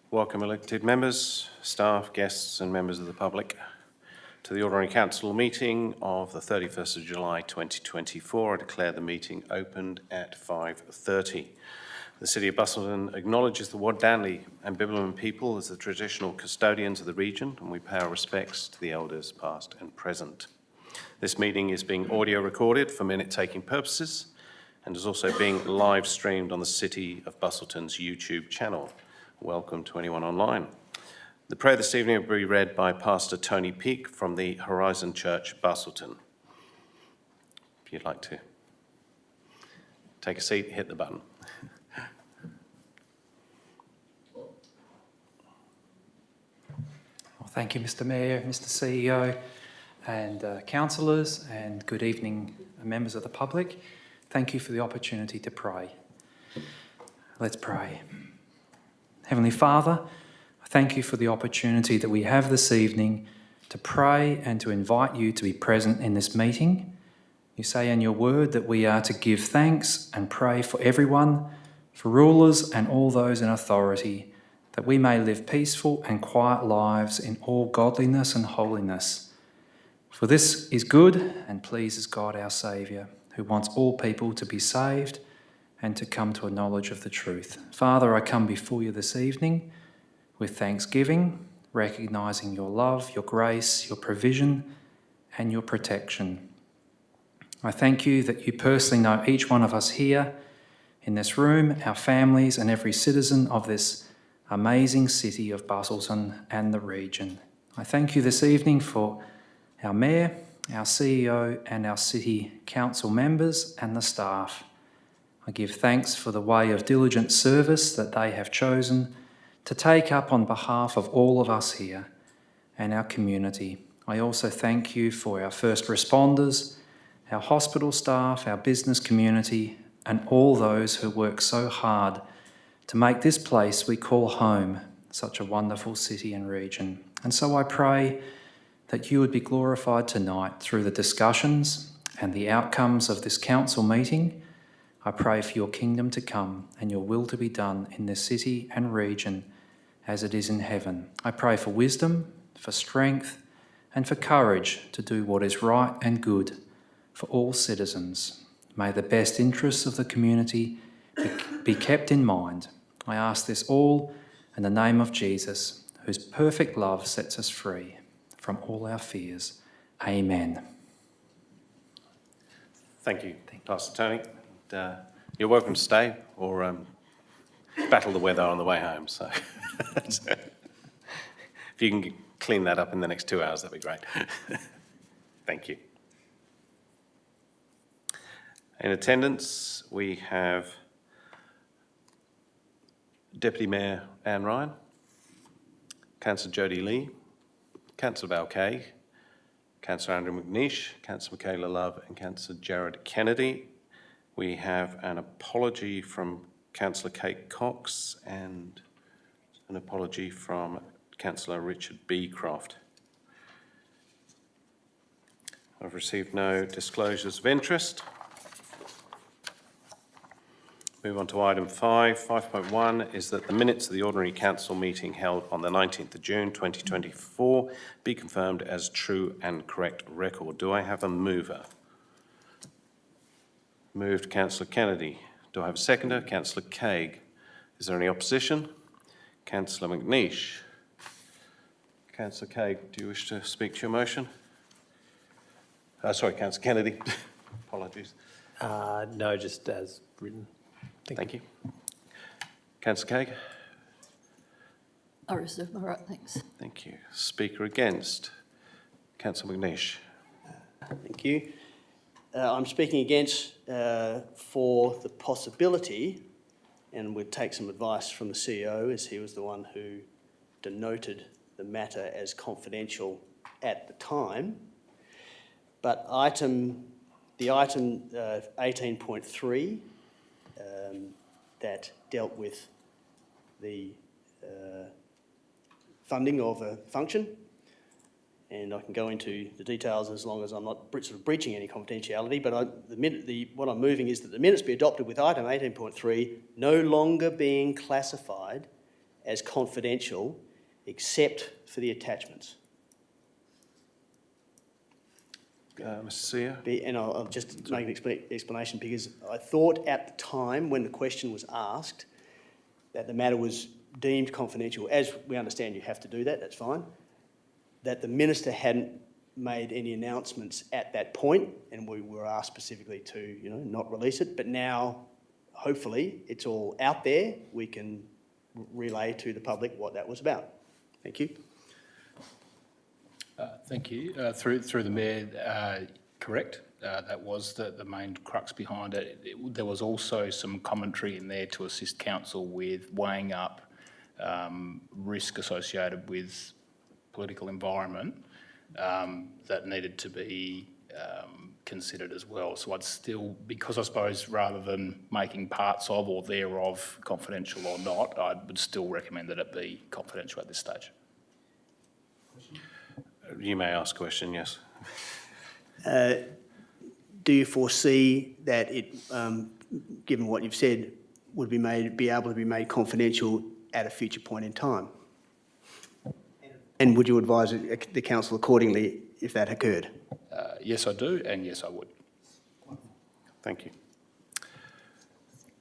Welcome elected members, staff, guests and members of the public to the Ordinary Council meeting of the 31st of July 2024. I declare the meeting opened at 5:30. The City of Busselton acknowledges the Waddanli and Bibbulmun people as the traditional custodians of the region, and we pay our respects to the elders past and present. This meeting is being audio recorded for minute-taking purposes and is also being live streamed on the City of Busselton's YouTube channel. Welcome to anyone online. The prayer this evening will be read by Pastor Tony Peake from the Horizon Church, Busselton. If you'd like to take a seat, hit the button. Well, thank you, Mr. Mayor, Mr. CEO, and councillors, and good evening, members of the public. Thank you for the opportunity to pray. Let's pray. Heavenly Father, I thank you for the opportunity that we have this evening to pray and to invite you to be present in this meeting. You say in your word that we are to give thanks and pray for everyone, for rulers and all those in authority, that we may live peaceful and quiet lives in all godliness and holiness. For this is good and pleases God our Saviour, who wants all people to be saved and to come to a knowledge of the truth. Father, I come before you this evening with thanksgiving, recognising your love, your grace, your provision and your protection. I thank you that you personally know each one of us here in this room, our families and every citizen of this amazing city of Busselton and the region. I thank you this evening for our Mayor, our CEO and our City Council members and the staff. I give thanks for the way of diligent service that they have chosen to take up on behalf of all of us here and our community. I also thank you for our first responders, our hospital staff, our business community, and all those who work so hard to make this place we call home such a wonderful city and region. And so I pray that you would be glorified tonight through the discussions and the outcomes of this council meeting. I pray for your kingdom to come and your will to be done in this city and region as it is in heaven. I pray for wisdom, for strength, and for courage to do what is right and good for all citizens. May the best interests of the community be kept in mind. I ask this all in the name of Jesus, whose perfect love sets us free from all our fears. Amen. Thank you, Pastor Tony. You're welcome to stay or battle the weather on the way home. So if you can clean that up in the next 2 hours, that'd be great. Thank you. In attendance, we have Deputy Mayor Anne Ryan, Councillor Jodie Lee, Councillor Val Kay, Councillor Andrew McNeish, Councillor Michaela Love and Councillor Jared Kennedy. We have an apology from Councillor Kate Cox and an apology from Councillor Richard Beecroft. I've received no disclosures of interest. Move on to item 5. 5.1 is that the minutes of the Ordinary Council meeting held on the 19th of June 2024 be confirmed as true and correct record. Do I have a mover? Moved Councillor Kennedy. Do I have a seconder? Councillor Craig. Is there any opposition? Councillor McNeish. Councillor Craig, do you wish to speak to your motion? Sorry, Councillor Kennedy. Apologies. No, just as written. Thank you. Councillor Craig. I reserve my right, thanks. Thank you. Speaker against? Councillor McNeish. Thank you. I'm speaking against for the possibility, and we'd take some advice from the CEO, as he was the one who denoted the matter as confidential at the time. But the item 18.3 that dealt with the funding of a function, and I can go into the details as long as I'm not sort of breaching any confidentiality, but what I'm moving is that the minutes be adopted with item 18.3 no longer being classified as confidential except for the attachments. Mr. Seer? And I'll just make an explanation, because I thought at the time when the question was asked that the matter was deemed confidential. As we understand, you have to do that, that's fine. That the minister hadn't made any announcements at that point, and we were asked specifically to, not release it. But now, hopefully, it's all out there. We can relay to the public what that was about. Thank you. Thank you. Through the Mayor, correct. That was the main crux behind it. There was also some commentary in there to assist council with weighing up risk associated with political environment that needed to be considered as well. So I'd still, because I suppose rather than making parts of or thereof confidential or not, I would still recommend that it be confidential at this stage. You may ask a question, yes. Do you foresee that it, given what you've said, would be able to be made confidential at a future point in time? And would you advise the council accordingly if that occurred? Yes, I do, and yes, I would. Thank you.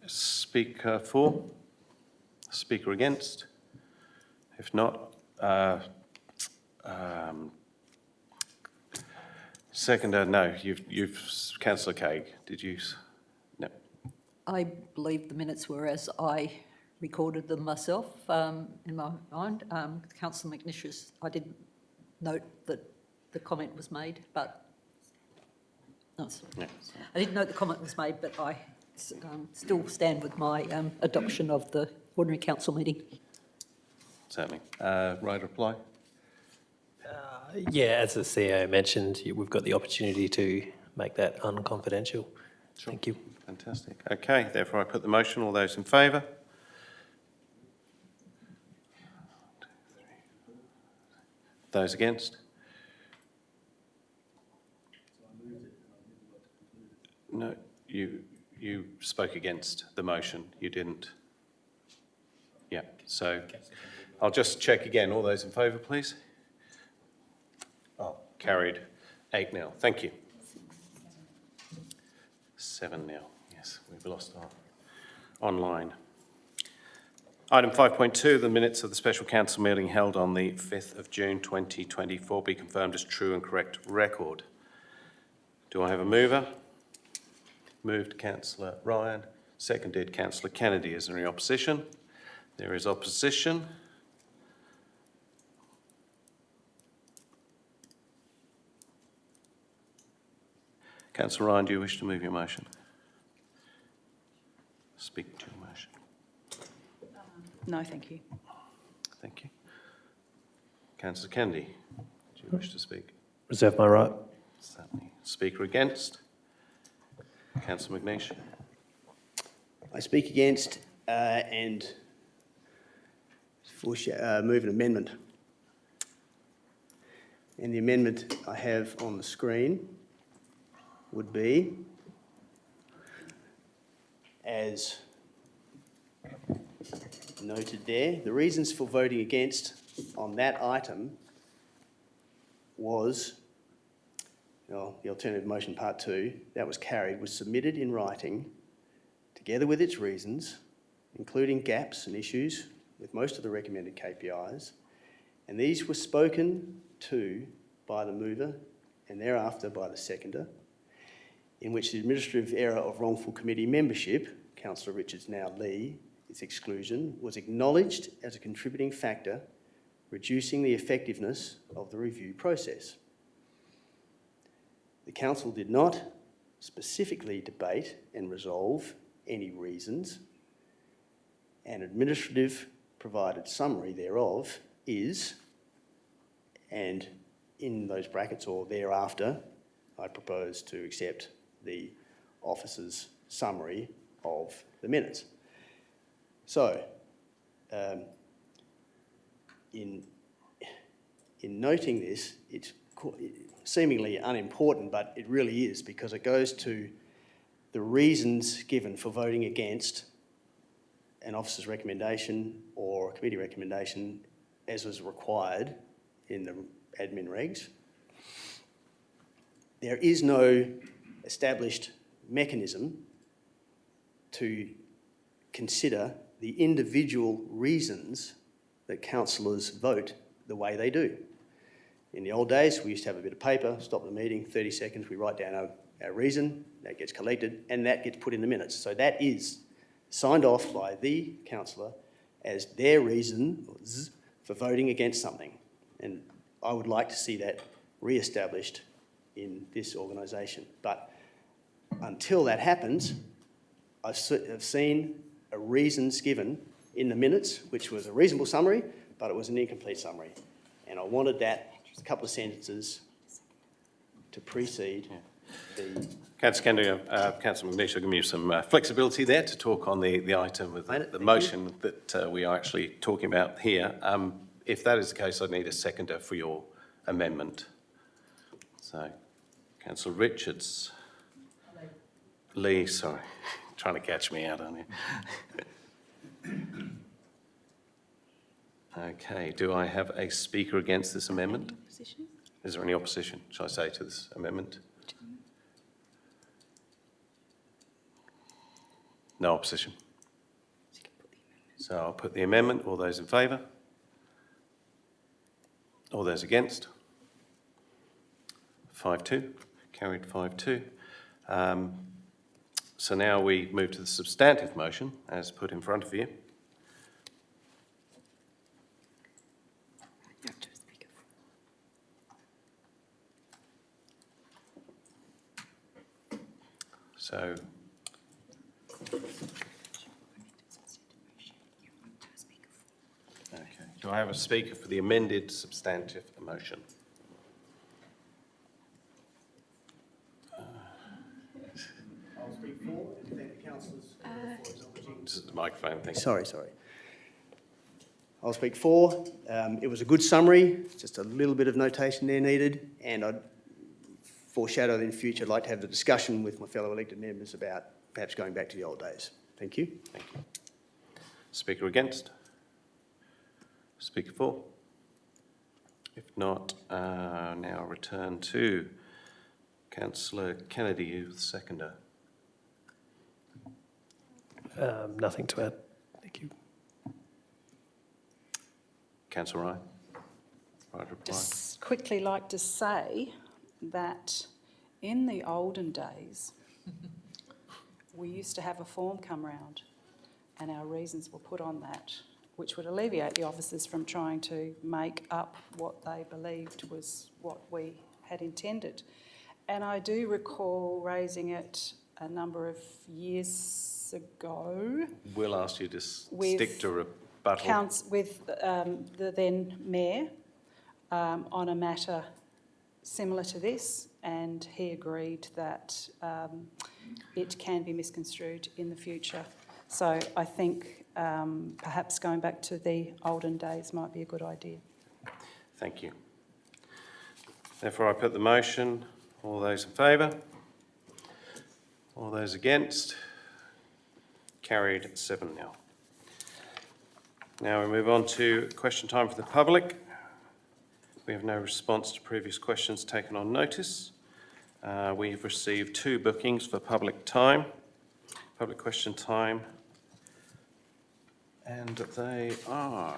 Speaker for? Speaker against? If not, seconder, no. Councillor Craig, did you? No. I believe the minutes were as I recorded them myself in my mind. Councillor McNish's, I did note that the comment was made, but no, Yeah. I didn't note the comment was made, but I still stand with my adoption of the ordinary council meeting. Certainly. Right reply? Yeah, as the CEO mentioned, we've got the opportunity to make that unconfidential. Sure. Thank you. Fantastic. Okay, therefore I put the motion. All those in favour? Those against? No, you spoke against the motion. You didn't. Yeah, so I'll just check again. All those in favour, please? Oh, carried 8-0. Thank you. 7-0. Yes, we've lost our online. Item 5.2, the minutes of the special council meeting held on the 5th of June 2024 be confirmed as true and correct record. Do I have a mover? Moved Councillor Ryan, seconded Councillor Kennedy. Is there any opposition? There is opposition. Councillor Ryan, do you wish to move your motion? Speak to your motion. No, thank you. Thank you. Councillor Kennedy, do you wish to speak? Reserve my right. Certainly. Speaker against? Councillor McNeish. I speak against and move an amendment. And the amendment I have on the screen would be as noted there. The reasons for voting against on that item was, well, the alternative motion part 2, that was carried, was submitted in writing together with its reasons, including gaps and issues with most of the recommended KPIs, and these were spoken to by the mover and thereafter by the seconder, in which the administrative error of wrongful committee membership, Councillor Richards now Lee, its exclusion, was acknowledged as a contributing factor, reducing the effectiveness of the review process. The council did not specifically debate and resolve any reasons. An administrative provided summary thereof is, and in those brackets or thereafter, I propose to accept the officer's summary of the minutes. So, in noting this, it's seemingly unimportant, but it really is, because it goes to the reasons given for voting against an officer's recommendation or a committee recommendation as was required in the admin regs. There is no established mechanism to consider the individual reasons that councillors vote the way they do. In the old days, we used to have a bit of paper, stop the meeting, 30 seconds, we write down our reason, that gets collected, and that gets put in the minutes. So that is signed off by the councillor as their reasons for voting against something. And I would like to see that re-established in this organisation. But until that happens, I've seen a reasons given in the minutes, which was a reasonable summary, but it was an incomplete summary. And I wanted that couple of sentences to precede the... Councillor McNeish, I'll give you some flexibility there to talk on the item with the motion that we are actually talking about here. If that is the case, I'd need a seconder for your amendment. So, Councillor Richards. Lee, sorry. Trying to catch me out, aren't you? Okay, do I have a speaker against this amendment? Is there any opposition, shall I say, to this amendment? No opposition. So I'll put the amendment. All those in favour? All those against? 5-2. Carried 5-2. So now we move to the substantive motion as put in front of you. So, okay. Do I have a speaker for the amended substantive motion? I'll speak for and thank the councillors for acknowledging. This is the microphone thing. Sorry. I'll speak for. It was a good summary, just a little bit of notation there needed, and I'd foreshadow in future, I'd like to have the discussion with my fellow elected members about perhaps going back to the old days. Thank you. Thank you. Speaker against? Speaker for? If not, now return to Councillor Kennedy, who's the seconder. Nothing to add. Thank you. Councillor Ryan? Right reply. Just quickly like to say that in the olden days, we used to have a form come round and our reasons were put on that, which would alleviate the officers from trying to make up what they believed was what we had intended. And I do recall raising it a number of years ago. We'll ask you to stick to rebuttal. With the then Mayor on a matter similar to this, and he agreed that it can be misconstrued in the future. So I think perhaps going back to the olden days might be a good idea. Thank you. Therefore, I put the motion. All those in favour? All those against? Carried 7-0. Now we move on to question time for the public. We have no response to previous questions taken on notice. We have received 2 bookings for public question time, and they are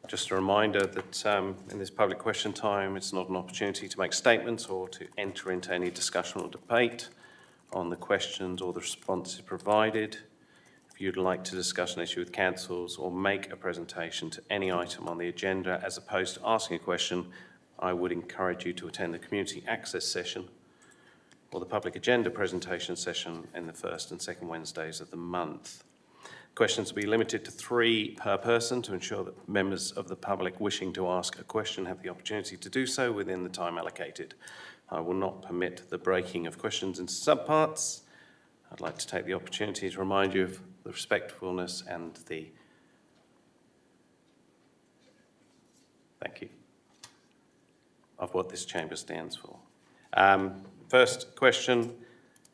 just a reminder that in this public question time, it's not an opportunity to make statements or to enter into any discussion or debate on the questions or the responses provided. If you'd like to discuss an issue with councils or make a presentation to any item on the agenda as opposed to asking a question, I would encourage you to attend the community access session or the public agenda presentation session in the first and second Wednesdays of the month. Questions will be limited to 3 per person to ensure that members of the public wishing to ask a question have the opportunity to do so within the time allocated. I will not permit the breaking of questions into subparts. I'd like to take the opportunity to remind you of the respectfulness and the... Thank you. of what this chamber stands for. First question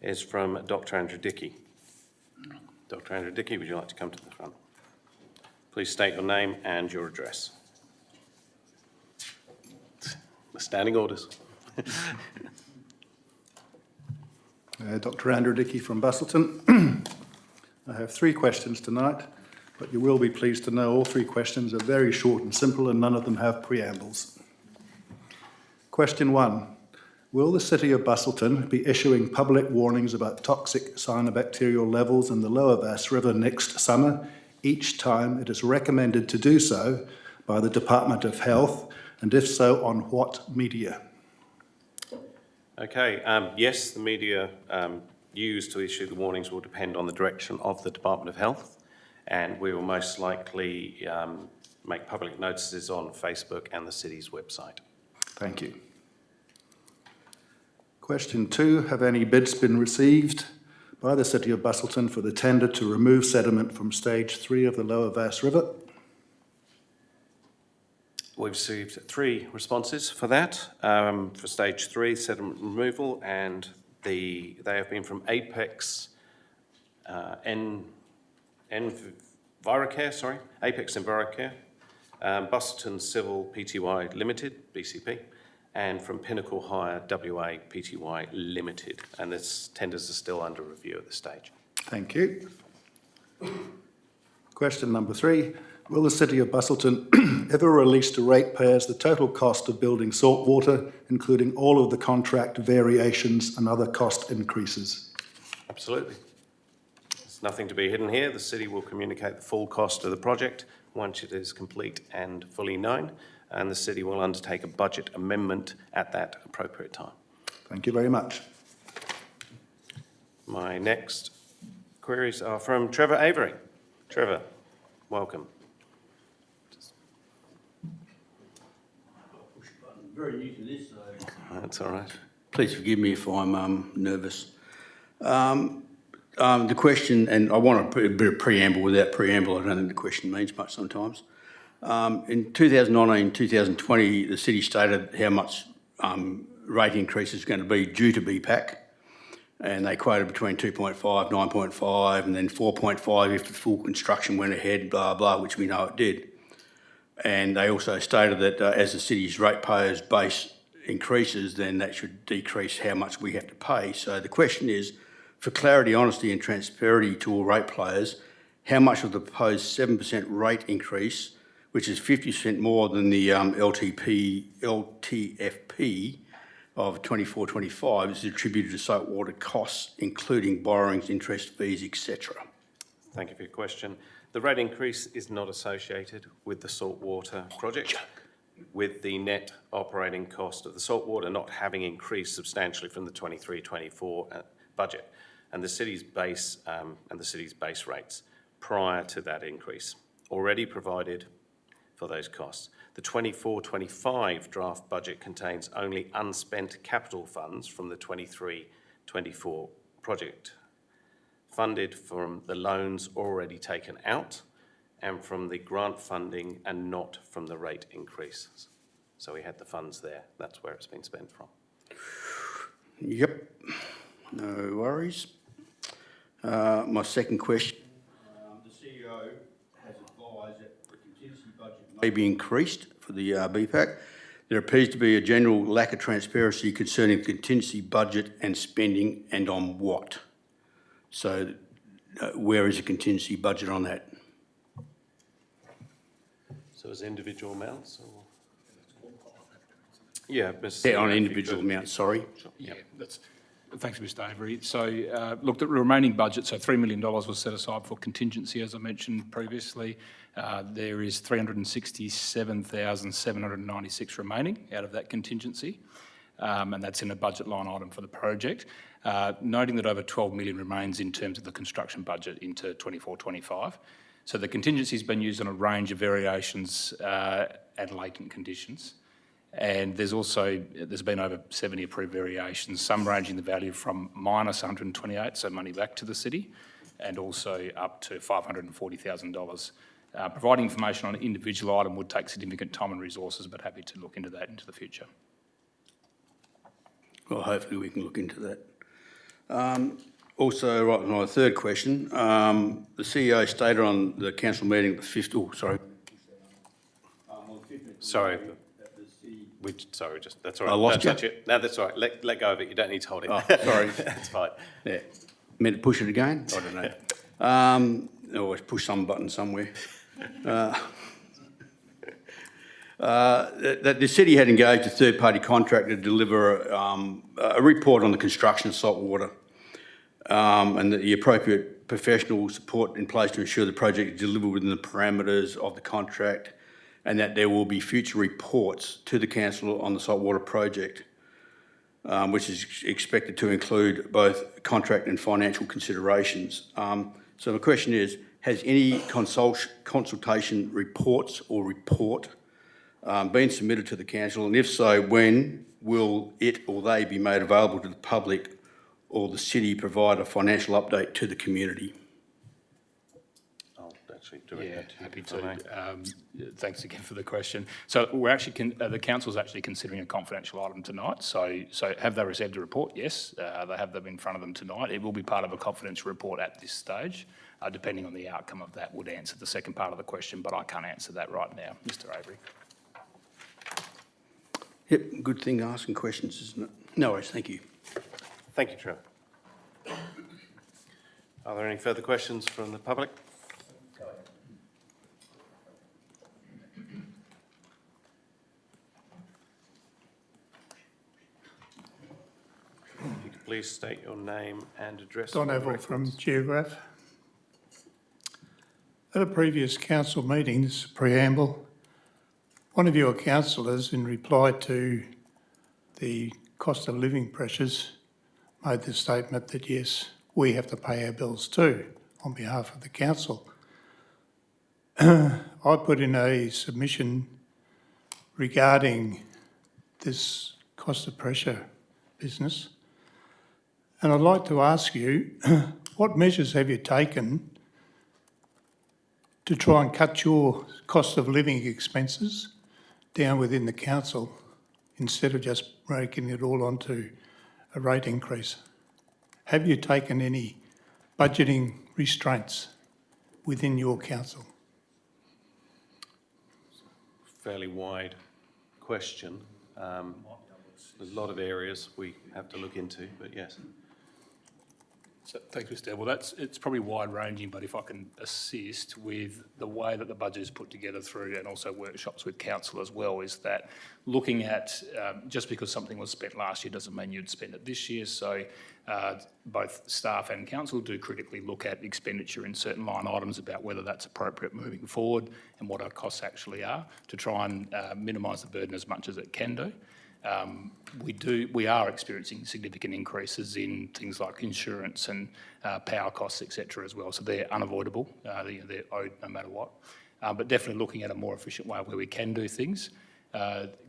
is from Dr. Andrew Dickey. Dr. Andrew Dickey, would you like to come to the front? Please state your name and your address. The standing orders. Dr. Andrew Dickey from Busselton. I have 3 questions tonight, but you will be pleased to know all 3 questions are very short and simple and none of them have preambles. Question 1. Will the City of Busselton be issuing public warnings about toxic cyanobacterial levels in the Lower Bass River next summer, each time it is recommended to do so by the Department of Health, and if so, on what media? Okay, yes, the media used to issue the warnings will depend on the direction of the Department of Health, and we will most likely make public notices on Facebook and the city's website. Thank you. Question 2. Have any bids been received by the City of Busselton for the tender to remove sediment from stage 3 of the Lower Bass River? We've received 3 responses for that, for stage 3 sediment removal, and they have been from Apex Envirocare, Apex Envirocare, Busselton Civil Pty Limited, BCP, and from Pinnacle Hire WA Pty Limited, and the tenders are still under review at this stage. Thank you. Question number 3. Will the City of Busselton ever release to ratepayers the total cost of building saltwater, including all of the contract variations and other cost increases? Absolutely. There's nothing to be hidden here. The city will communicate the full cost of the project once it is complete and fully known, and the city will undertake a budget amendment at that appropriate time. Thank you very much. My next queries are from Trevor Avery. Trevor, welcome. Very new to this, so That's all right. please forgive me if I'm nervous. The question, and I want to put a bit of preamble. Without preamble, I don't think the question means much sometimes. In 2019, 2020, the city stated how much rate increase is going to be due to BPAC, and they quoted between 2.5, 9.5, and then 4.5 if the full construction went ahead, blah, blah, which we know it did. And they also stated that as the city's ratepayers base increases, then that should decrease how much we have to pay. So the question is, for clarity, honesty and transparency to all ratepayers, how much of the proposed 7% rate increase, which is 50% more than the LTFP of 24-25, is attributed to saltwater costs, including borrowings, interest, fees, etc.? Thank you for your question. The rate increase is not associated with the saltwater project, with the net operating cost of the saltwater not having increased substantially from the 23-24 budget, and the city's base rates prior to that increase already provided for those costs. The 24-25 draft budget contains only unspent capital funds from the 23-24 project, funded from the loans already taken out and from the grant funding and not from the rate increases. So we had the funds there. That's where it's been spent from. Yep, no worries. My second question, the CEO has advised that the contingency budget may be increased for the BPAC. There appears to be a general lack of transparency concerning the contingency budget and spending, and on what. So where is the contingency budget on that? So as individual amounts or? Yeah, On individual amounts, sorry. Yeah, thanks, Mr Avery. So, look, the remaining budget, so $3 million was set aside for contingency, as I mentioned previously. There is $367,796 remaining out of that contingency, and that's in a budget line item for the project. Noting that over $12 million remains in terms of the construction budget into 24-25. So the contingency has been used on a range of variations and latent conditions. And there's been over 70 approved variations, some ranging the value from minus 128, so money back to the city, and also up to $540,000. Providing information on an individual item would take significant time and resources, but happy to look into that into the future. Well, hopefully we can look into that. Also, right, my third question, the CEO stated on the council meeting the 5th, oh, sorry. Sorry. That's all right. I lost Don't you. touch it. No, that's all right. Let go of it. You don't need to hold it. Oh, sorry. That's fine. Yeah, meant to push it again? I don't know. I always push some button somewhere. That the city had engaged a third-party contractor to deliver a report on the construction of salt water, and that the appropriate professional support in place to ensure the project is delivered within the parameters of the contract, and that there will be future reports to the council on the saltwater project, which is expected to include both contract and financial considerations. So the question is, has any consultation reports or report been submitted to the council, and if so, when will it or they be made available to the public or the city provide a financial update to the community? I'll actually direct Yeah, that to you. happy if I may. to. Thanks again for the question. So we're actually, the council's actually considering a confidential item tonight. So have they received a report? Yes, they have them in front of them tonight. It will be part of a confidential report at this stage. Depending on the outcome of that, would answer the second part of the question, but I can't answer that right now, Mr. Avery. Yep, good thing asking questions, isn't it? No worries, thank you. Thank you, Trevor. Are there any further questions from the public? If you could please state your name and address. Don for the Avil record. from Geograph. At a previous council meeting, this is a preamble, one of your councillors, in reply to the cost of living pressures, made the statement that yes, we have to pay our bills too on behalf of the council. I put in a submission regarding this cost of pressure business, and I'd like to ask you, what measures have you taken to try and cut your cost of living expenses down within the council instead of just breaking it all onto a rate increase? Have you taken any budgeting restraints within your council? Fairly wide question. There's a lot of areas we have to look into, but yes. So, thanks, Mr. Well, it's probably wide-ranging, but if I can assist with the way that the budget is put together through, and also workshops with council as well, is that looking at, just because something was spent last year doesn't mean you'd spend it this year. So both staff and council do critically look at expenditure in certain line items about whether that's appropriate moving forward and what our costs actually are, to try and minimise the burden as much as it can do. We are experiencing significant increases in things like insurance and power costs, etc. as well. So they're unavoidable. They're owed no matter what. But definitely looking at a more efficient way where we can do things.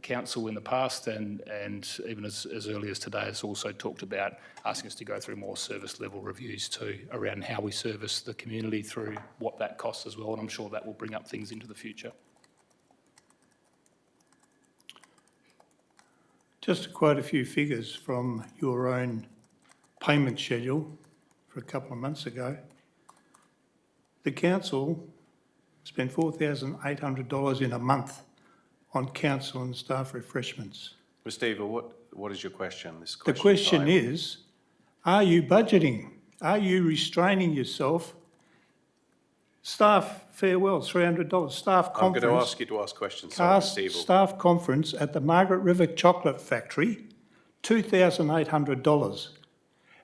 Council in the past and even as early as today has also talked about asking us to go through more service level reviews too around how we service the community through what that costs as well. And I'm sure that will bring up things into the future. Just to quote a few figures from your own payment schedule for a couple of months ago, the council spent $4,800 in a month on council and staff refreshments. Well, Steve, what is your question? The question time? is, are you budgeting? Are you restraining yourself? Staff farewell, $300. Staff I'm conference. going to ask you to ask questions. Sorry, Steve. Staff conference at the Margaret River Chocolate Factory, $2,800.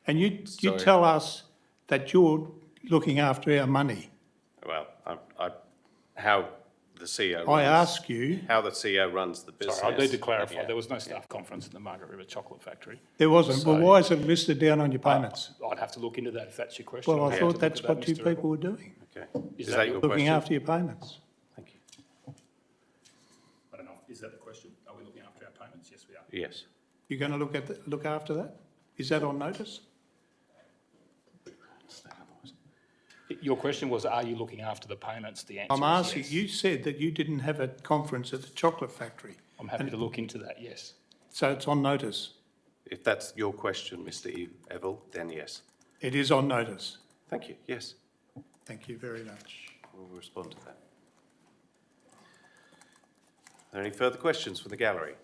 And you Sorry. tell us that you're looking after our money. Well, how the CEO runs, I ask you, how the CEO runs the business. Sorry, I need to clarify. Yeah. There was no staff conference at the Margaret River Chocolate Factory. there wasn't. Well, So- why is it listed down on your payments? I'd have to look into that if that's your question. Well, I'd I have to thought look that's at what that, you Mr. people were doing, Okay. Is Is that that your looking question? after your payments. Thank you. I don't know. Is that the question? Are we looking after our payments? Yes, we are. Yes. You're going to look after that? Is that on notice? Your question was, are you looking after the payments? The answer I'm is asking, yes. you said that you didn't have a conference at the chocolate factory, I'm happy to look into that, yes. so it's on notice. if that's your question, Mr. Evil, then yes. It is on notice. Thank you, yes. Thank you very much. We'll respond to that. Are there any further questions from the gallery?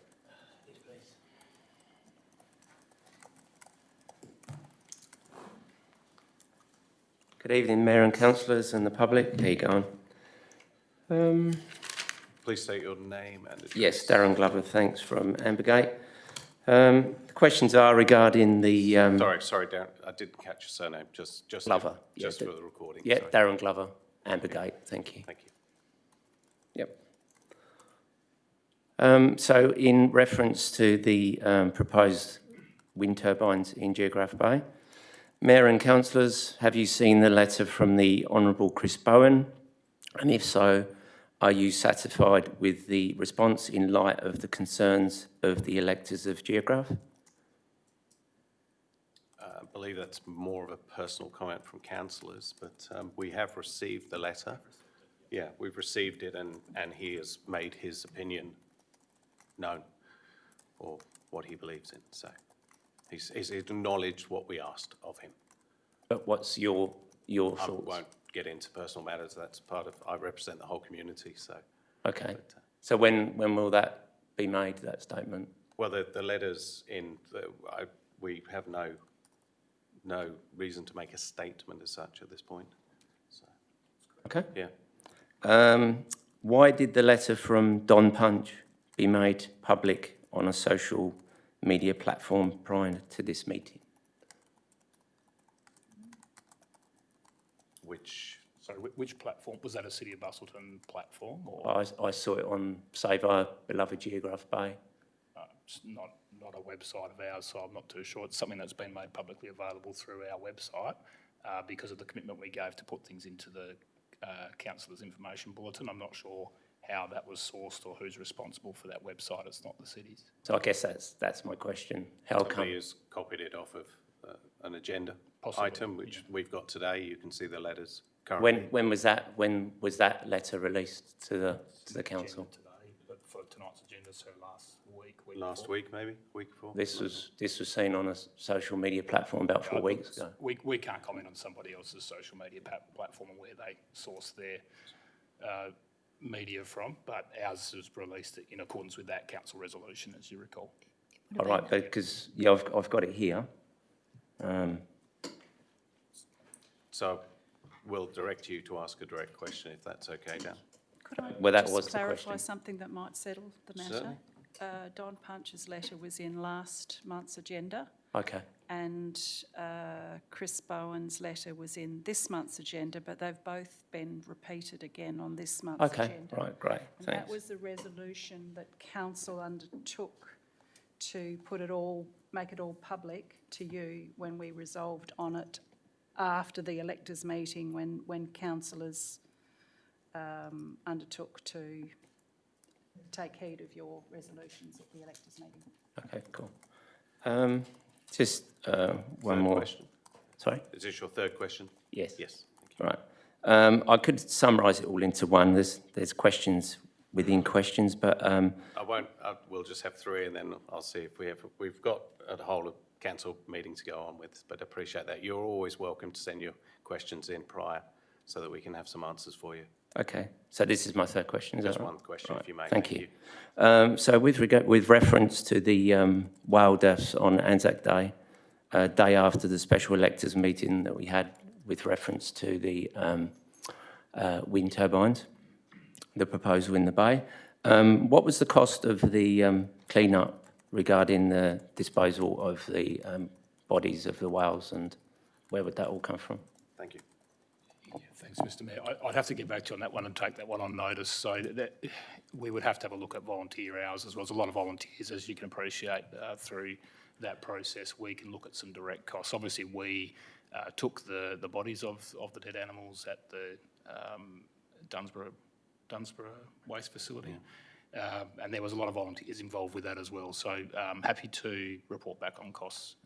Good evening, Mayor and councillors and the public. How you going? Please state your name and address. Yes, Darren Glover, thanks, from Ambergate. The questions are regarding the... Sorry, Darren, I didn't catch your surname, just Glover. Just for the recording. Yeah, sorry. Darren Glover, Ambergate, thank you. Thank you. Yep. So in reference to the proposed wind turbines in Geograph Bay, Mayor and councillors, have you seen the letter from the Honourable Chris Bowen? And if so, are you satisfied with the response in light of the concerns of the electors of Geograph? I believe that's more of a personal comment from councillors, but we have received the letter. Yeah, we've received it and he has made his opinion known, or what he believes in, so he's acknowledged what we asked of him. But what's your I thoughts? won't get into personal matters, that's part of, I represent the whole community, so. Okay. So when will that be made, that statement? Well, the letters in, we have no reason to make a statement as such at this point, so, Okay. yeah. Why did the letter from Don Punch be made public on a social media platform prior to this meeting? Which platform? Was that a City of Busselton platform? Or I saw it on Save Our Beloved Geograph Bay. it's not a website of ours, so I'm not too sure. It's something that's been made publicly available through our website because of the commitment we gave to put things into the councillor's information bulletin. I'm not sure how that was sourced or who's responsible for that website. It's not the city's. So I guess that's my question. How come? Somebody has copied it off of an agenda Possibly, item, which yeah. we've got today. You can see the letters currently. When was that letter released to the council? Today, but for tonight's agenda, so last week. Last before. week, maybe, week before? This was seen on a social media platform about 4 weeks ago. We can't comment on somebody else's social media platform and where they source their media from, but ours was released in accordance with that council resolution, as you recall. All right, because I've got it here. So we'll direct you to ask a direct question if that's okay, Dan. Could I Well, that just was the clarify question. something that might settle the matter? Certainly. Don Punch's letter was in last month's agenda, Okay. and Chris Bowen's letter was in this month's agenda, but they've both been repeated again on this month's Okay. agenda. Right. Great. And Thanks. that was the resolution that council undertook to make it all public to you when we resolved on it after the electors' meeting, when councillors undertook to take heed of your resolutions at the electors' meeting. Okay. Cool. Just one Third more. question. Sorry. Is this your third question? Yes. Yes. Thank you. Right. I could summarise it all into one. There's questions within questions, but We'll just have three and then I'll see if we've got a whole of council meeting to go on with, but appreciate that. You're always welcome to send your questions in prior so that we can have some answers for you. okay. So this is my third question. Is Just that right? one question, if you may. Thank you. So with reference to the whale deaths on Anzac Day, day after the special electors meeting that we had with reference to the wind turbines, the proposal in the bay, what was the cost of the clean-up regarding the disposal of the bodies of the whales, and where would that all come from? Thank you. Yeah, thanks, Mr Mayor. I'd have to get back to you on that one and take that one on notice. So that we would have to have a look at volunteer hours as well. There's a lot of volunteers, as you can appreciate, through that process. We can look at some direct costs. Obviously, we took the bodies of the dead animals at the Dunsborough waste facility. And there was a lot of volunteers involved with that as well. So happy to report back on costs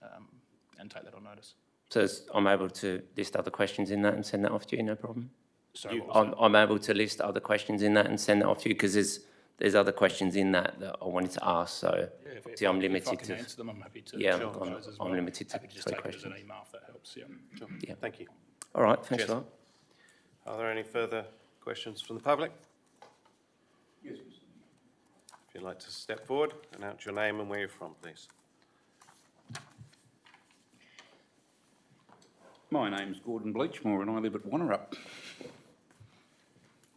and take that on notice. So I'm able to list other questions in that and send that off to you, no problem? Sorry, what was that? I'm able to list other questions in that and send that off to you, because there's other questions in that I wanted to ask, so see, I'm If I limited can to. answer them, I'm happy to. Yeah, to I'm- those as I'm well. limited to Happy to just 3 take it as an questions. email if that helps, yeah. Sure. Yeah. Thank you. All right, thanks Cheers. a lot. Are there any further questions from the public? Yes. If you'd like to step forward, announce your name and where you're from, please. My name's Gordon Bleachmore and I live at Wannerup.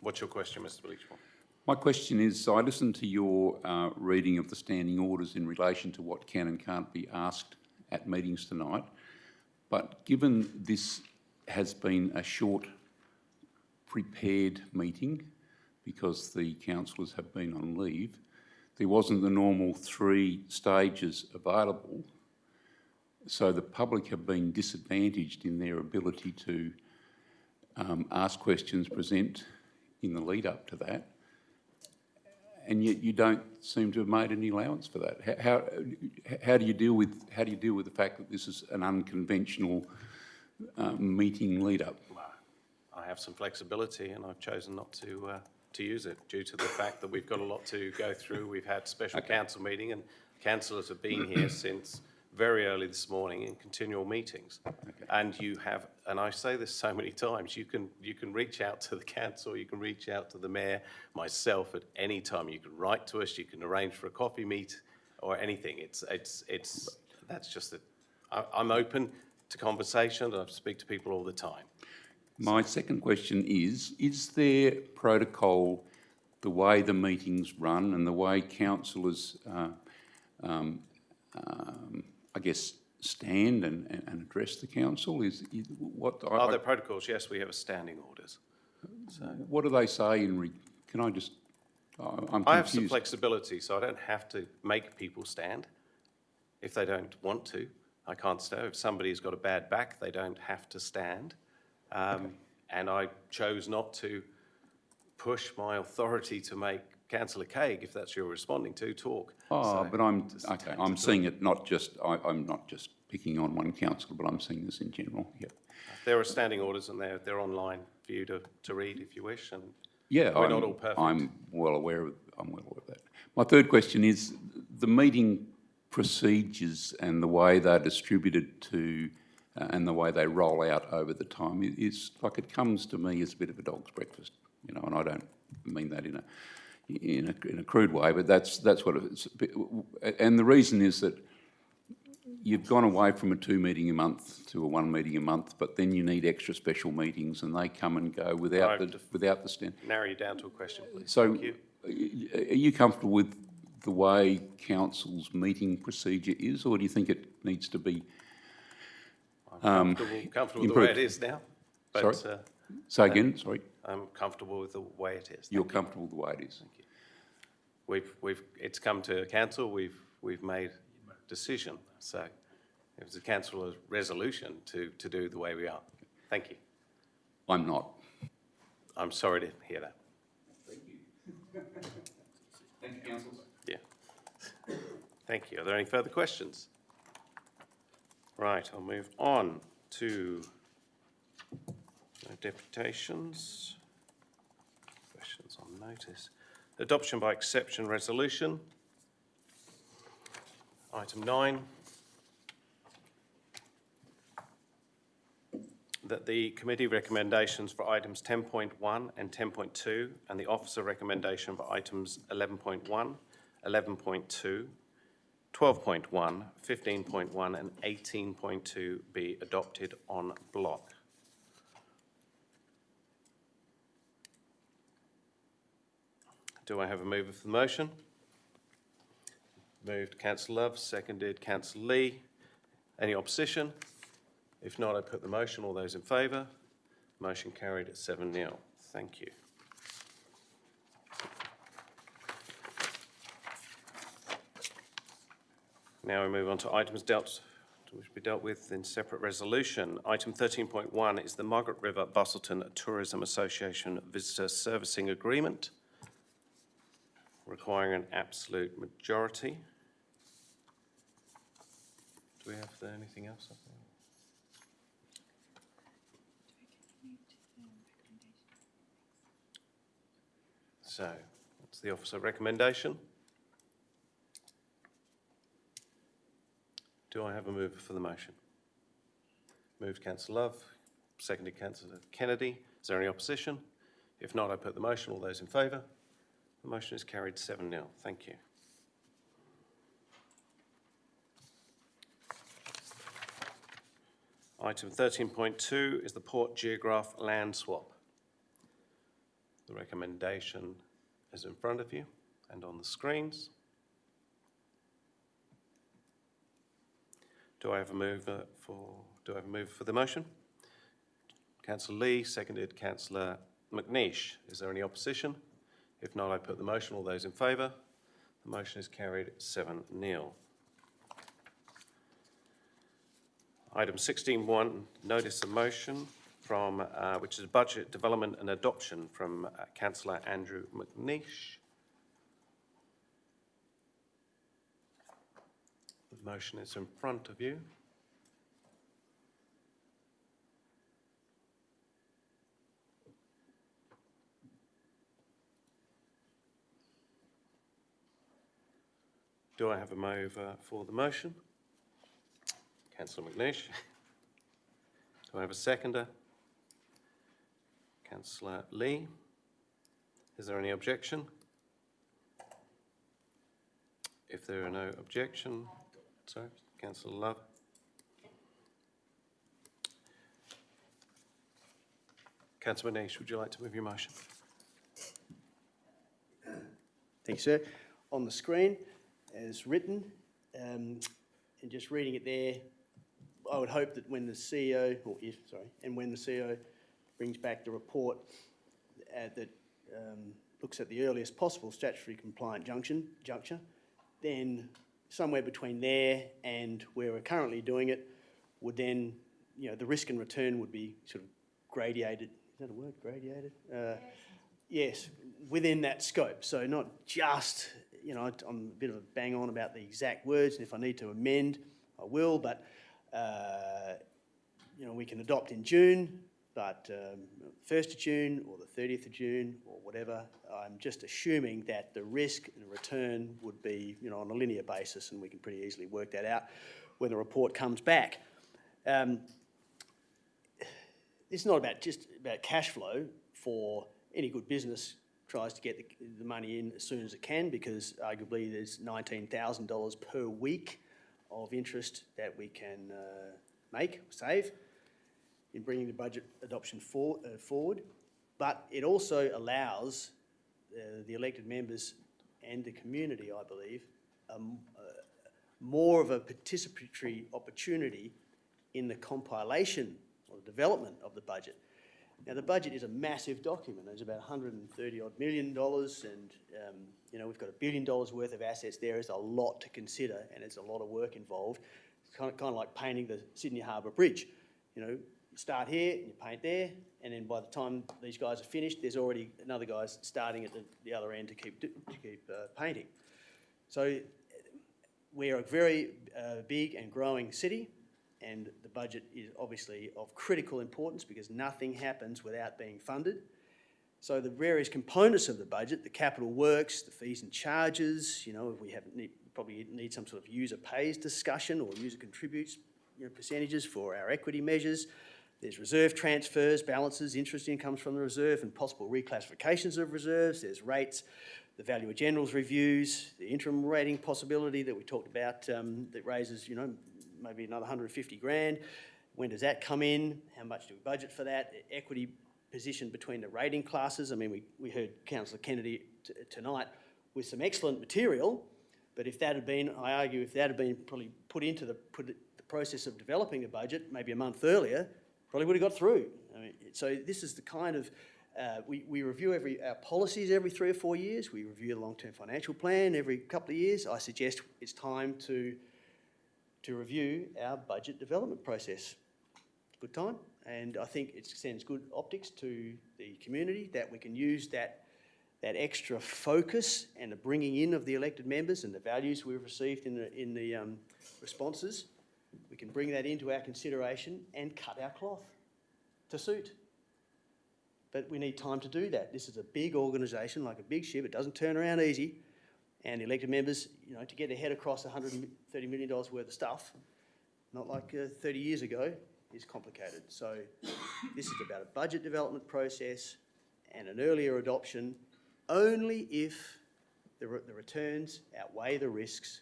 What's your question, Mr. Bleachmore? My question is, I listened to your reading of the standing orders in relation to what can and can't be asked at meetings tonight, but given this has been a short prepared meeting because the councillors have been on leave, there wasn't the normal 3 stages available, so the public have been disadvantaged in their ability to ask questions, present in the lead up to that, and yet you don't seem to have made any allowance for that. How do you deal with the fact that this is an unconventional meeting lead up? I have some flexibility and I've chosen not to use it due to the fact that we've got a lot to go through. We've had special council meeting and councillors have been here since very early this morning in continual meetings. And you have, and I say this so many times, you can reach out to the council, you can reach out to the mayor, myself at any time. You can write to us, you can arrange for a coffee meet or anything. That's just it. I'm open to conversation. I speak to people all the time. My second question is there protocol, the way the meetings run and the way councillors, I guess, stand and address the council? Are there protocols? Yes, we have standing orders. So what do they say can I just, I'm confused. I have some flexibility, so I don't have to make people stand. If they don't want to, I can't stay. If somebody's got a bad back, they don't have to stand. And I chose not to push my authority to make Councillor Craig, if that's you're responding to, talk. Oh, So but I'm seeing it not just, I'm not just picking on one councillor, but I'm seeing this in general, yeah. there are standing orders and they're online for you to read if you wish. And Yeah, we're not all perfect. I'm well aware of that. My third question is the meeting procedures and the way they're distributed to and the way they roll out over the time is like, it comes to me as a bit of a dog's breakfast, you know, and I don't mean that in a crude way, but that's what it is. And the reason is that you've gone away from a 2 meeting a month to a 1 meeting a month, but then you need extra special meetings and they come and go without the stand. Narrow you down to a question, please. So, Thank you. are you comfortable with the way council's meeting procedure is, or do you think it needs to be I'm comfortable with the way it is now. But, Sorry? Say again, sorry. I'm comfortable with the way it is. You're comfortable with the way it is? Thank you. It's come to council, we've made a decision. So it was a council resolution to do the way we are. Thank you. I'm not. I'm sorry to hear that. Thank you. Thank you, councillors. Yeah. Thank you. Are there any further questions? Right, I'll move on to deputations. Questions on notice. Adoption by exception resolution. Item 9. That the committee recommendations for items 10.1 and 10.2 and the officer recommendation for items 11.1, 11.2, 12.1, 15.1 and 18.2 be adopted on block. Do I have a mover for the motion? Moved Councillor Love, seconded Councillor Lee. Any opposition? If not, I put the motion. All those in favour? Motion carried at 7-0. Thank you. Now we move on to items which will be dealt with in separate resolution. Item 13.1 is the Margaret River Busselton Tourism Association Visitor Servicing Agreement, requiring an absolute majority. Do we have anything else up there? So, That's the officer recommendation. Do I have a mover for the motion? Moved Councillor Love, seconded Councillor Kennedy. Is there any opposition? If not, I put the motion. All those in favour? The motion is carried 7-0. Thank you. Item 13.2 is the Port Geograph land swap. The recommendation is in front of you and on the screens. Do I have a mover for the motion? Councillor Lee, seconded Councillor McNeish. Is there any opposition? If not, I put the motion. All those in favour? The motion is carried 7-0. Item 16.1, notice of motion from, which is budget development and adoption from Councillor Andrew McNeish. The motion is in front of you. Do I have a mover for the motion? Councillor McNeish. Do I have a seconder? Councillor Lee. Is there any objection? If there are no objection, sorry, Councillor Love. Councillor McNeish, would you like to move your motion? Thank you, sir. On the screen, as written, and just reading it there, I would hope that when the CEO, when the CEO brings back the report that looks at the earliest possible statutory compliant juncture, then somewhere between there and where we're currently doing it would then, the risk and return would be sort of gradiated. Is that a word, gradiated? Yes, within that scope. So not just, I'm a bit of a bang on about the exact words, and if I need to amend, I will, but, we can adopt in June, but 1st of June or the 30th of June or whatever, I'm just assuming that the risk and return would be, on a linear basis, and we can pretty easily work that out when the report comes back. It's not just about cash flow for any good business tries to get the money in as soon as it can, because arguably there's $19,000 per week of interest that we can save in bringing the budget adoption forward. But it also allows the elected members and the community, I believe, more of a participatory opportunity in the compilation or the development of the budget. Now, the budget is a massive document. There's about $130-odd million, and we've got $1 billion worth of assets there. There's a lot to consider, and there's a lot of work involved. It's kind of like painting the Sydney Harbour Bridge. You start here and you paint there, and then by the time these guys are finished, there's already another guy starting at the other end to keep painting. So we're a very big and growing city, and the budget is obviously of critical importance because nothing happens without being funded. So the various components of the budget, the capital works, the fees and charges, if we probably need some sort of user pays discussion or user contributes percentages for our equity measures. There's reserve transfers, balances, interest incomes from the reserve and possible reclassifications of reserves. There's rates, the Valuer General's reviews, the interim rating possibility that we talked about that raises, maybe another 150 grand. When does that come in? How much do we budget for that? Equity position between the rating classes. I mean, we heard Councillor Kennedy tonight with some excellent material, but if that had been, I argue, if that had been probably put into the process of developing a budget maybe a month earlier, probably would have got through. I mean, so this is the kind of, we review our policies every 3 or 4 years. We review the long-term financial plan every couple of years. I suggest it's time to review our budget development process. It's a good time, and I think it sends good optics to the community that we can use that extra focus and the bringing in of the elected members and the values we've received in the responses. We can bring that into our consideration and cut our cloth to suit. but we need time to do that. This is a big organisation, like a big ship. It doesn't turn around easy. And elected members, you know, to get their head across $130 million worth of stuff, not like 30 years ago, is complicated. So this is about a budget development process and an earlier adoption only if the returns outweigh the risks,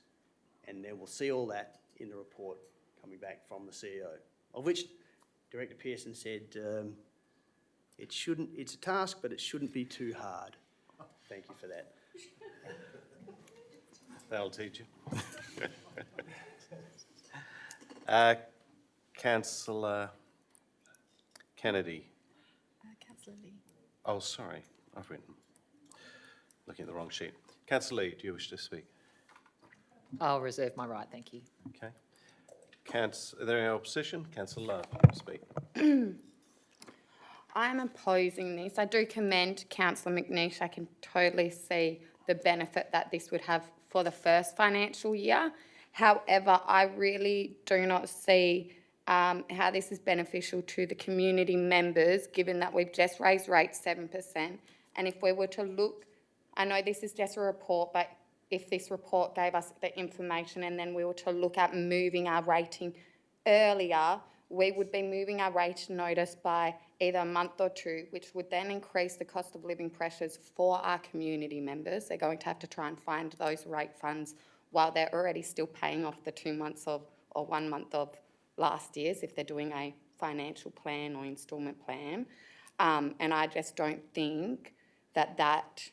and then we'll see all that in the report coming back from the CEO, of which Director Pearson said it's a task, but it shouldn't be too hard. Thank you for that. That'll teach you. Councillor Kennedy. Councillor Lee. Oh, sorry, I've written. Looking at the wrong sheet. Councillor Lee, do you wish to speak? I'll reserve my right, thank you. Okay. Are there any opposition? Councillor Love, speak. I'm opposing this. I do commend Councillor McNeish. I can totally see the benefit that this would have for the first financial year. However, I really do not see how this is beneficial to the community members, given that we've just raised rates 7%. And if we were to look, I know this is just a report, but if this report gave us the information and then we were to look at moving our rating earlier, we would be moving our rate notice by either a month or two, which would then increase the cost of living pressures for our community members. They're going to have to try and find those rate funds while they're already still paying off the 2 months of or 1 month of last year's if they're doing a financial plan or instalment plan. And I just don't think that that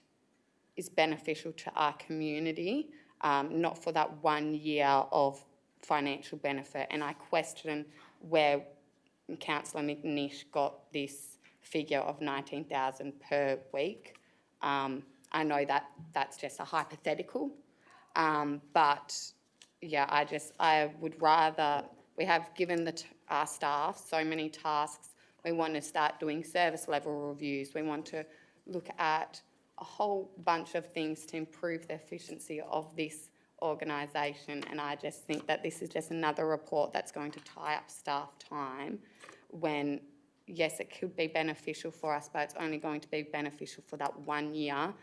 is beneficial to our community, not for that 1 year of financial benefit. And I question where Councillor McNeish got this figure of $19,000 per week. I know that that's just a hypothetical, but yeah, I would rather, we have given our staff so many tasks. We want to start doing service level reviews. We want to look at a whole bunch of things to improve the efficiency of this organisation, and I just think that this is just another report that's going to tie up staff time when, yes, it could be beneficial for us, but it's only going to be beneficial for that 1 year.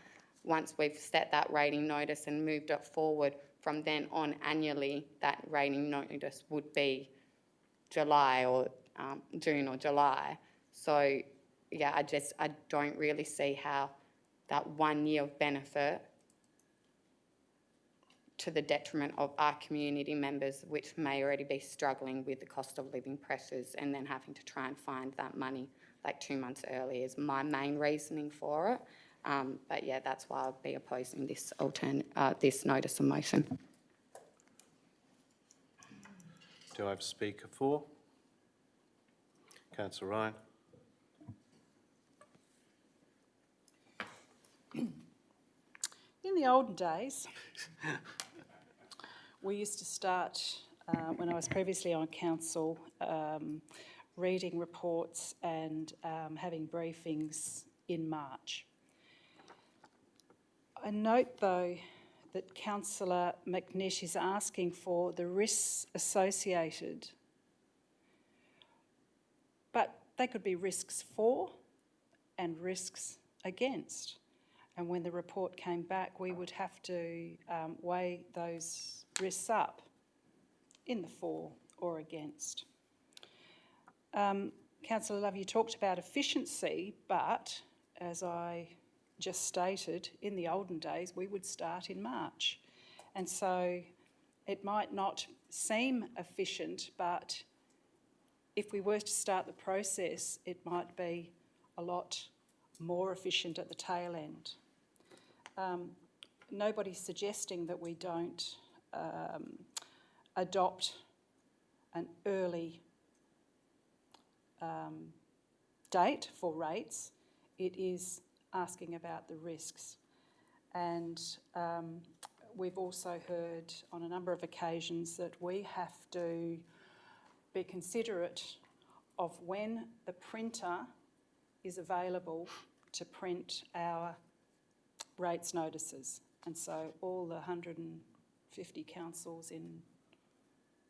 Once we've set that rating notice and moved it forward, from then on annually, that rating notice would be July or June or July. So, yeah, I don't really see how that 1 year of benefit to the detriment of our community members, which may already be struggling with the cost of living pressures and then having to try and find that money like 2 months early is my main reasoning for it. But yeah, that's why I'll be opposing this this notice of motion. Do I have a speaker for? Councillor Ryan. In the olden days, we used to start, when I was previously on council, reading reports and having briefings in March. I note, though, that Councillor McNeish is asking for the risks associated, but they could be risks for and risks against. And when the report came back, we would have to weigh those risks up in the for or against. Councillor Love, you talked about efficiency, but as I just stated, in the olden days, we would start in March. And so it might not seem efficient, but if we were to start the process, it might be a lot more efficient at the tail end. Nobody's suggesting that we don't adopt an early date for rates. It is asking about the risks. And we've also heard on a number of occasions that we have to be considerate of when the printer is available to print our rates notices. And so all the 150 councils in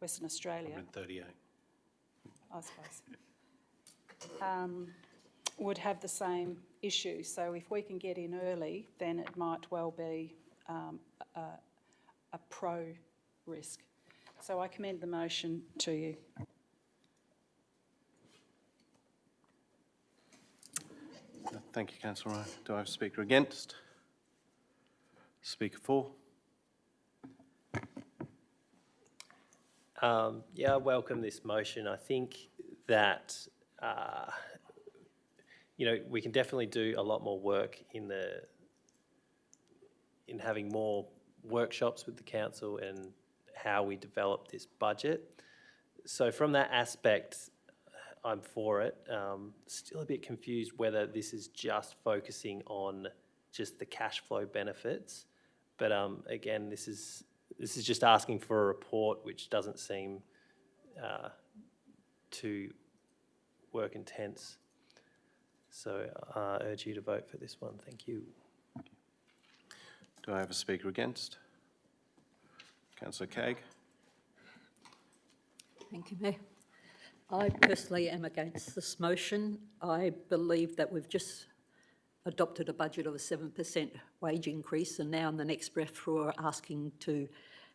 Western Australia, 138. I suppose, would have the same issue. So if we can get in early, then it might well be a pro-risk. So I commend the motion to you. Thank you, Councillor Ryan. Do I have a speaker against? Speaker for? Yeah, I welcome this motion. I think that, we can definitely do a lot more work in having more workshops with the council and how we develop this budget. So from that aspect, I'm for it. Still a bit confused whether this is just focusing on just the cash flow benefits. But again, this is just asking for a report, which doesn't seem too work intense. So I urge you to vote for this one. Thank you. Do I have a speaker against? Councillor Cagg? Thank you, Mayor. I personally am against this motion. I believe that we've just adopted a budget of a 7% wage increase, and now in the next breath we're asking to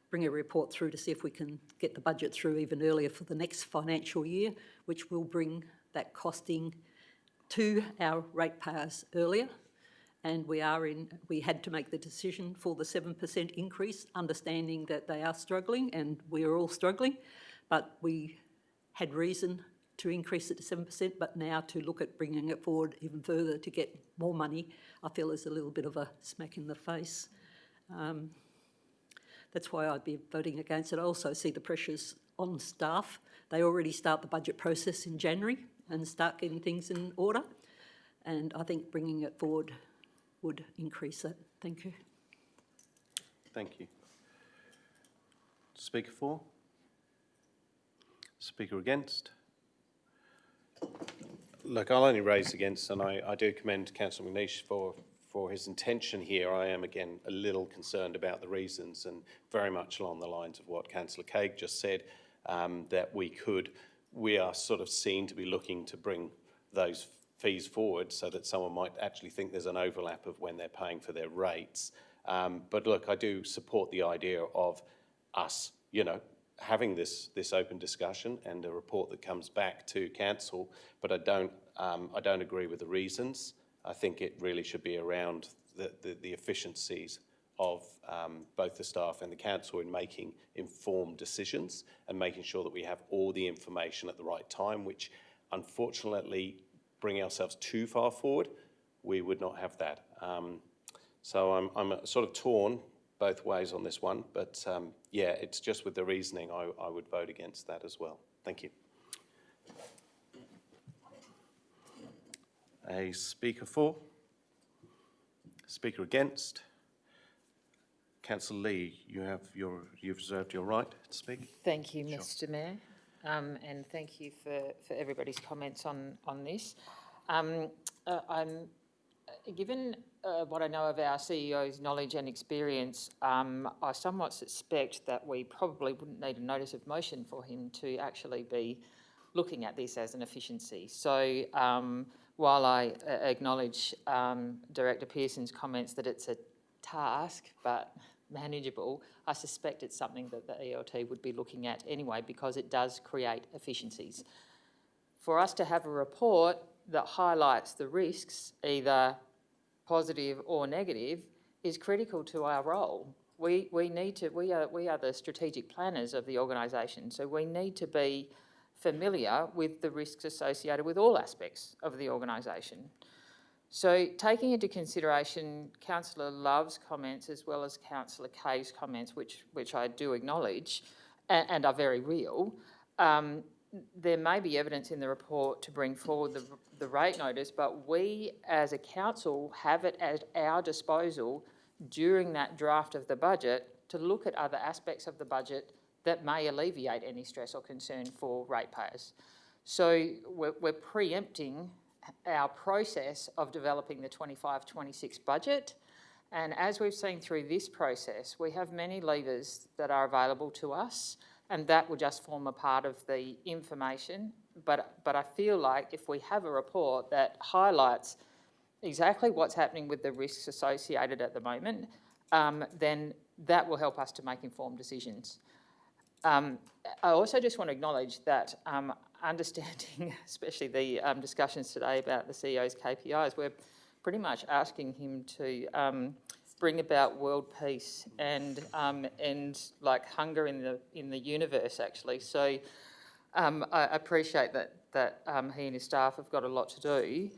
bring a report through to see if we can get the budget through even earlier for the next financial year, which will bring that costing to our ratepayers earlier. And we had to make the decision for the 7% increase, understanding that they are struggling and we are all struggling, but we had reason to increase it to 7%, but now to look at bringing it forward even further to get more money, I feel is a little bit of a smack in the face. That's why I'd be voting against it. I also see the pressures on staff. They already start the budget process in January and start getting things in order. And I think bringing it forward would increase that. Thank you. Thank you. Speaker for? Speaker against? Look, I'll only raise against, and I do commend Councillor McNeish for his intention here. I am, again, a little concerned about the reasons, and very much along the lines of what Councillor Cagg just said, that we are sort of seen to be looking to bring those fees forward so that someone might actually think there's an overlap of when they're paying for their rates. But look, I do support the idea of us, having this open discussion and a report that comes back to council, but I don't agree with the reasons. I think it really should be around the efficiencies of both the staff and the council in making informed decisions and making sure that we have all the information at the right time, which unfortunately, bringing ourselves too far forward, we would not have that. So I'm sort of torn both ways on this one, but yeah, it's just with the reasoning, I would vote against that as well. Thank you. A speaker for? Speaker against? Councillor Lee, you've reserved your right to speak. Thank you, Sure. Mr Mayor, and thank you for everybody's comments on this. Given what I know of our CEO's knowledge and experience, I somewhat suspect that we probably wouldn't need a notice of motion for him to actually be looking at this as an efficiency. So while I acknowledge Director Pearson's comments that it's a task but manageable, I suspect it's something that the ELT would be looking at anyway because it does create efficiencies. For us to have a report that highlights the risks, either positive or negative, is critical to our role. We are the strategic planners of the organisation, so we need to be familiar with the risks associated with all aspects of the organisation. So taking into consideration Councillor Love's comments as well as Councillor Kaye's comments, which I do acknowledge and are very real, there may be evidence in the report to bring forward the rate notice, but we as a council have it at our disposal during that draft of the budget to look at other aspects of the budget that may alleviate any stress or concern for ratepayers. So we're preempting our process of developing the 25-26 budget, and as we've seen through this process, we have many levers that are available to us, and that will just form a part of the information but I feel like if we have a report that highlights exactly what's happening with the risks associated at the moment, then that will help us to make informed decisions. I also just want to acknowledge that understanding, especially the discussions today about the CEO's KPIs, we're pretty much asking him to bring about world peace and like hunger in the universe, actually. So I appreciate that he and his staff have got a lot to do.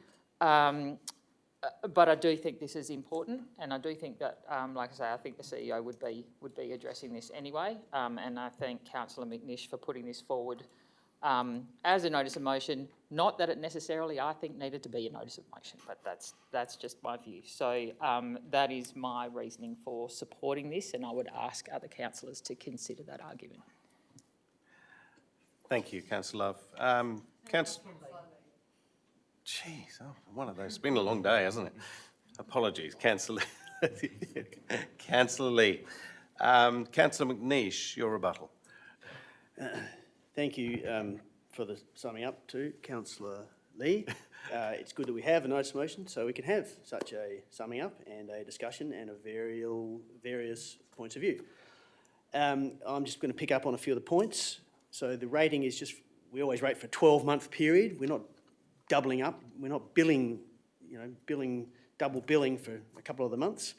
But I do think this is important, and I do think that, like I say, I think the CEO would be addressing this anyway. And I thank Councillor McNish for putting this forward as a notice of motion. Not that it necessarily, I think, needed to be a notice of motion, but that's just my view. So that is my reasoning for supporting this, and I would ask other councillors to consider that argument. Thank you, Councillor Love. Jeez, oh, one of those. It's been a long day, hasn't it? Apologies, Councillor Councillor Lee. Councillor McNish, your rebuttal. Thank you for the summing up to Councillor Lee. It's good that we have a notice of motion so we can have such a summing up and a discussion and various points of view. I'm just going to pick up on a few of the points. So the rating is just, we always rate for a 12-month period. We're not doubling up. We're not billing, double billing for a couple of the months.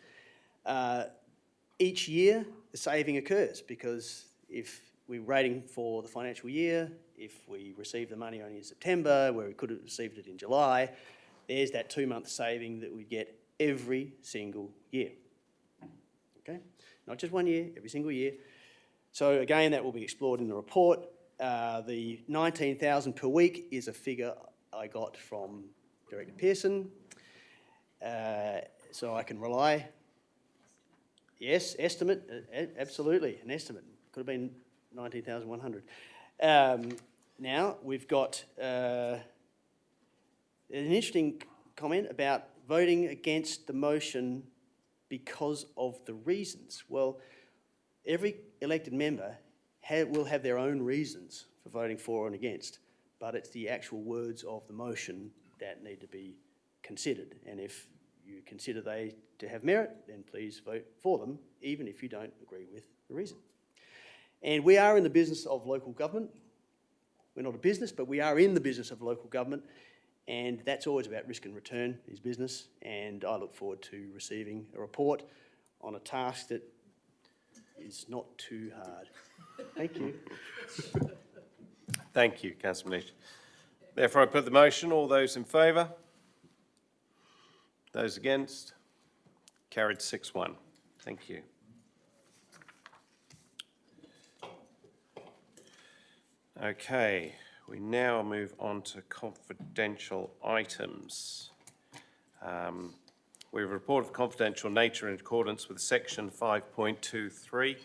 Each year, the saving occurs because if we're rating for the financial year, if we receive the money only in September, where we could have received it in July, there's that 2-month saving that we get every single year. Okay? Not just 1 year, every single year. So again, that will be explored in the report. The 19,000 per week is a figure I got from Director Pearson. So I can rely. Yes, estimate, absolutely, an estimate. Could have been 19,100. Now, we've got an interesting comment about voting against the motion because of the reasons. Well, every elected member will have their own reasons for voting for and against, but it's the actual words of the motion that need to be considered. And if you consider they to have merit, then please vote for them, even if you don't agree with the reason. And we are in the business of local government. We're not a business, but we are in the business of local government, and that's always about risk and return is business, and I look forward to receiving a report on a task that is not too hard. Thank you. Thank you, Councillor McNish. Therefore, I put the motion. All those in favour? Those against? Carried 6-1. Thank you. Okay, we now move on to confidential items. We have a report of confidential nature in accordance with section 5.23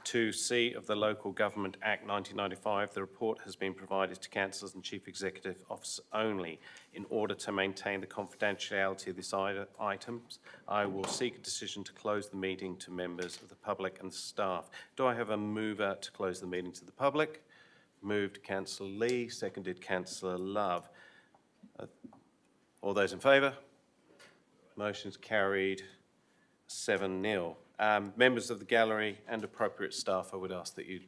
2C of the Local Government Act 1995. The report has been provided to councillors and Chief Executive Officer only. In order to maintain the confidentiality of this items, I will seek a decision to close the meeting to members of the public and staff. Do I have a mover to close the meeting to the public? Moved Councillor Lee, seconded Councillor Love. All those in favour? Motion's carried 7-0. Members of the gallery and appropriate staff, I would ask that you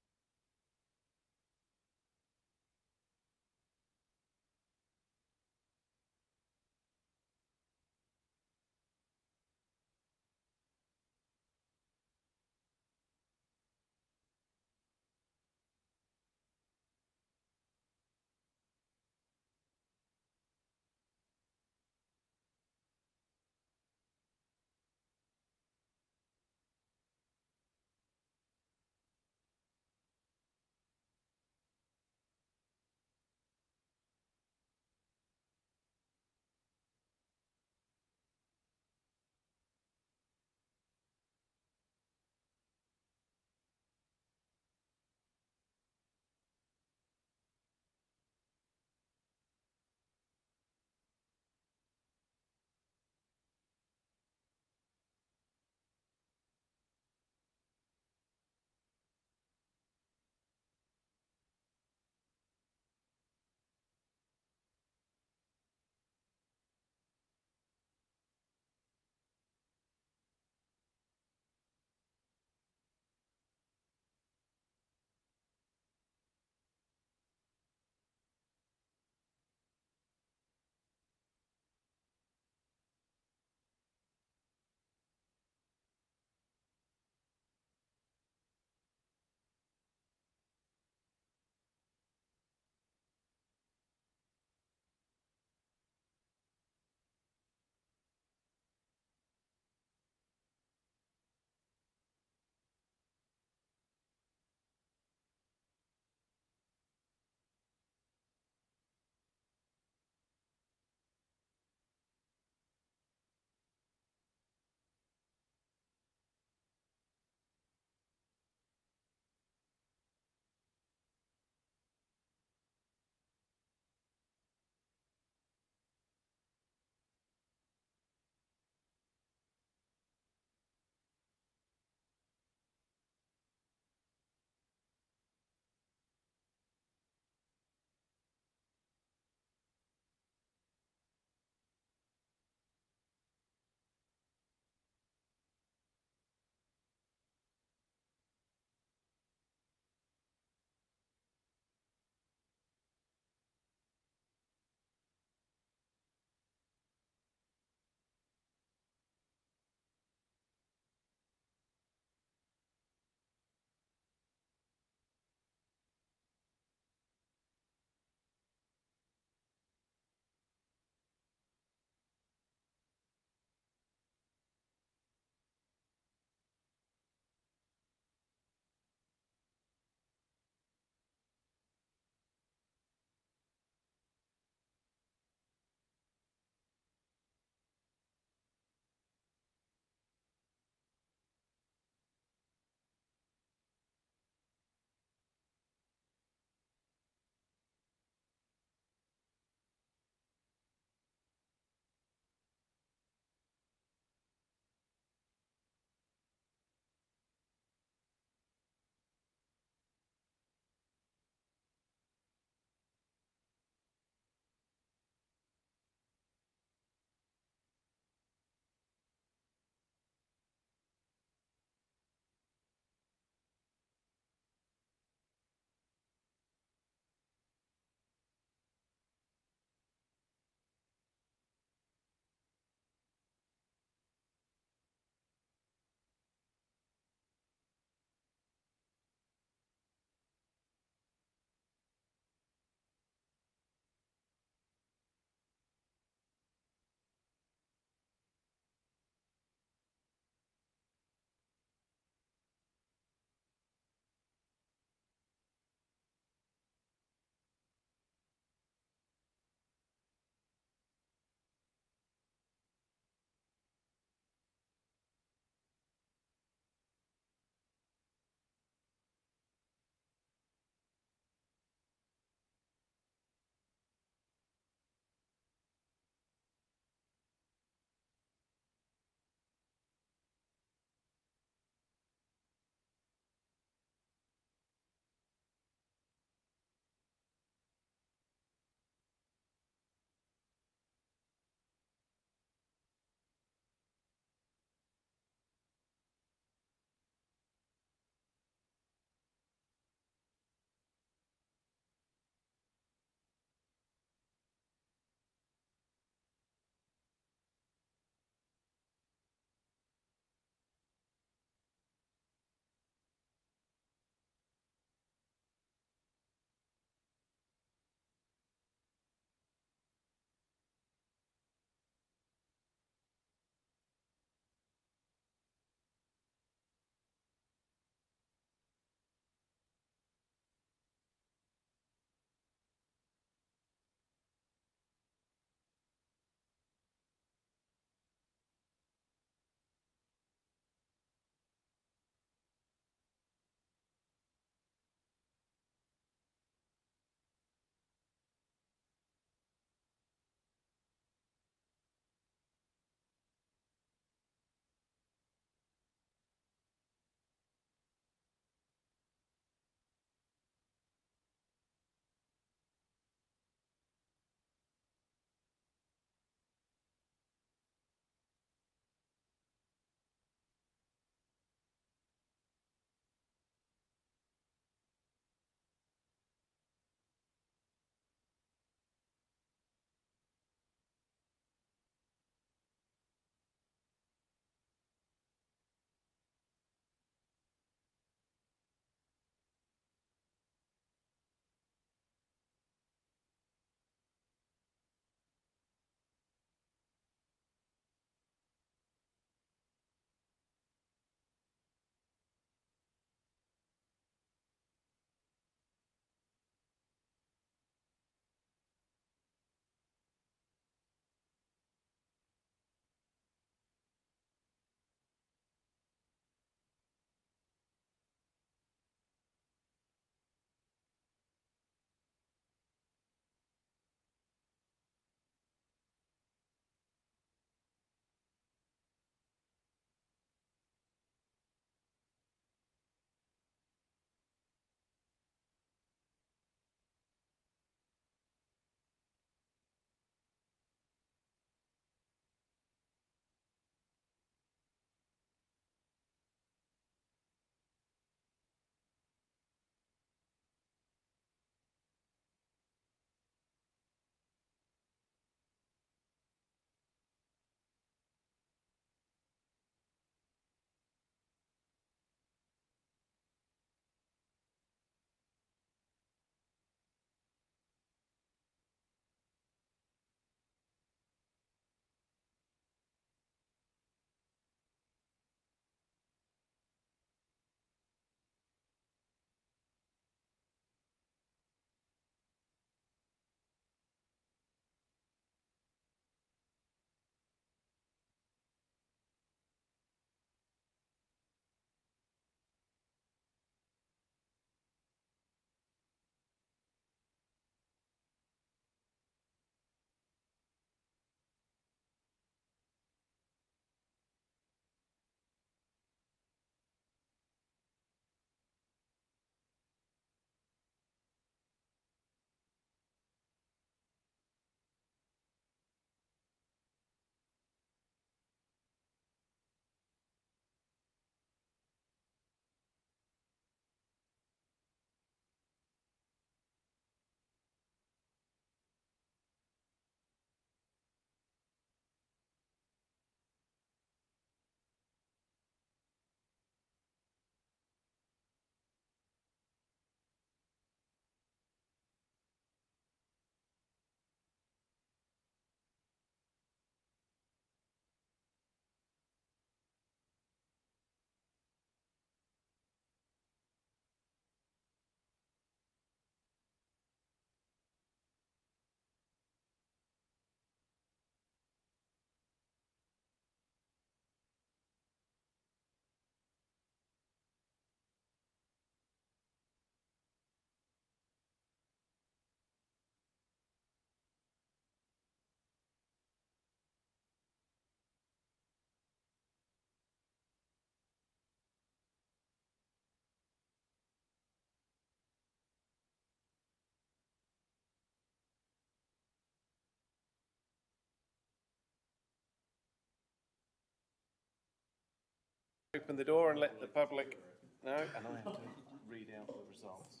Open the door and let the public know, and I have to read out the results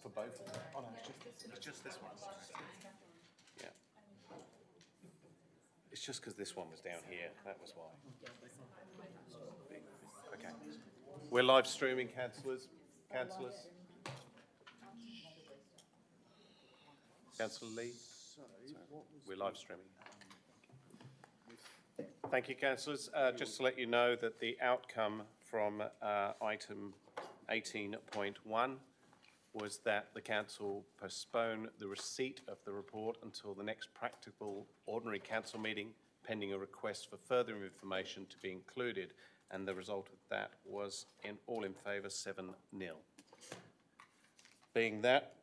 for both of them. Oh, no, it's just this one. Sorry. Yeah. It's just because this one was down here, that was why. Okay. We're live streaming, councillors. Councillors? Councillor Lee? Sorry, we're live streaming. Thank you, councillors. Just to let you know that the outcome from item 18.1 was that the council postpone the receipt of the report until the next practical ordinary council meeting, pending a request for further information to be included, and the result of that was all in favour, 7-0. Being that,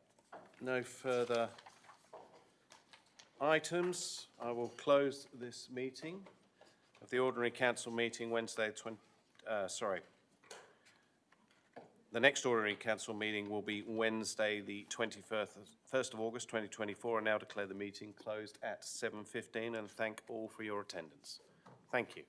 no further items, I will close this meeting of the ordinary council meeting Wednesday, the next ordinary council meeting will be Wednesday, the 1st of August 2024. I now declare the meeting closed at 7:15 and thank all for your attendance. Thank you.